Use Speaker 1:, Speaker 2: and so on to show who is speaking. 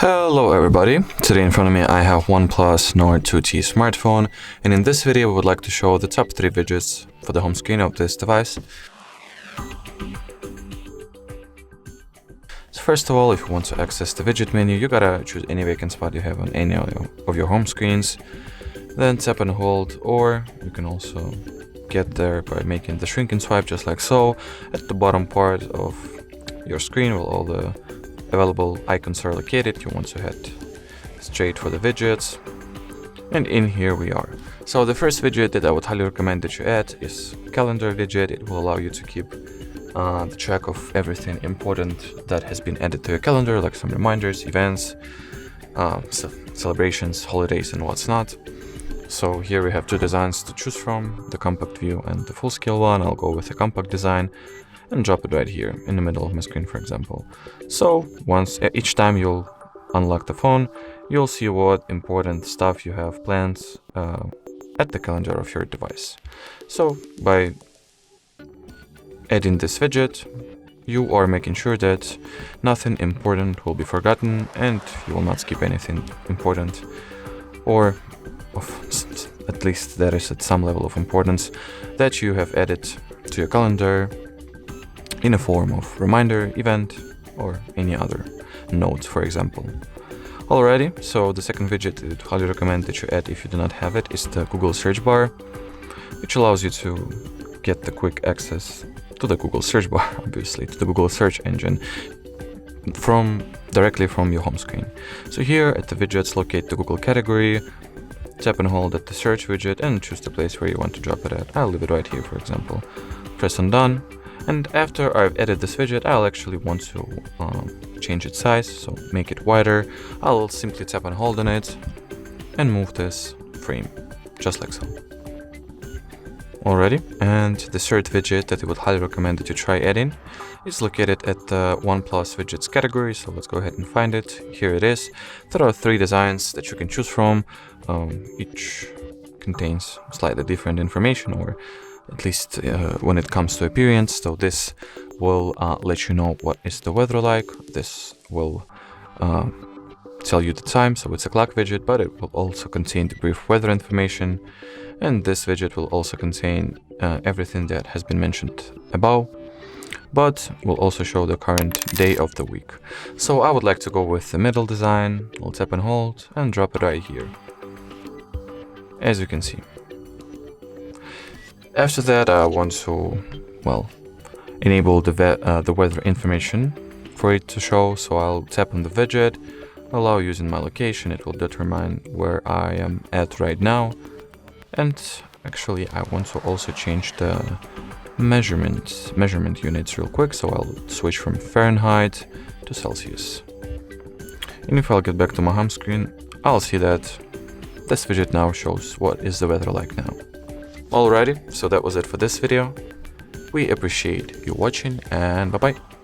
Speaker 1: Hello everybody, today in front of me I have OnePlus Nord 2T smartphone, and in this video I would like to show the top 3 widgets for the home screen of this device. So first of all, if you want to access the widget menu, you gotta choose any vacant spot you have on any of your home screens, then tap and hold, or you can also get there by making the shrink and swipe just like so. At the bottom part of your screen where all the available icons are located, you want to head straight for the widgets, and in here we are. So the first widget that I would highly recommend that you add is calendar widget. It will allow you to keep the track of everything important that has been added to your calendar, like some reminders, events, celebrations, holidays, and what's not. So here we have two designs to choose from, the compact view and the full scale one. I'll go with the compact design and drop it right here in the middle of my screen, for example. So each time you'll unlock the phone, you'll see what important stuff you have planned at the calendar of your device. So by adding this widget, you are making sure that nothing important will be forgotten and you will not skip anything important, or at least that is at some level of importance that you have added to your calendar in a form of reminder, event, or any other note, for example. Alrighty, so the second widget I would highly recommend that you add if you do not have it is the Google search bar, which allows you to get the quick access to the Google search bar, obviously, to the Google search engine directly from your home screen. So here at the widgets, locate the Google category, tap and hold at the search widget and choose the place where you want to drop it at. I'll leave it right here, for example. Press on done. And after I've added this widget, I'll actually want to change its size, so make it wider. I'll simply tap and hold on it and move this frame, just like so. Alrighty, and the third widget that I would highly recommend that you try adding is located at the OnePlus Widgets category, so let's go ahead and find it. Here it is. There are 3 designs that you can choose from. Each contains slightly different information, or at least when it comes to appearance. So this will let you know what is the weather like. This will tell you the time, so it's a clock widget, but it will also contain the brief weather information. And this widget will also contain everything that has been mentioned above, but will also show the current day of the week. So I would like to go with the middle design. I'll tap and hold and drop it right here, as you can see. After that, I want to, enable the weather information for it to show. So I'll tap on the widget, allow using my location. It will determine where I am at right now. And actually, I want to also change the measurement units real quick. So I'll switch from Fahrenheit to Celsius. And if I'll get back to my home screen, I'll see that this widget now shows what is the weather like now. Alrighty, so that was it for this video. We appreciate you watching, and bye bye.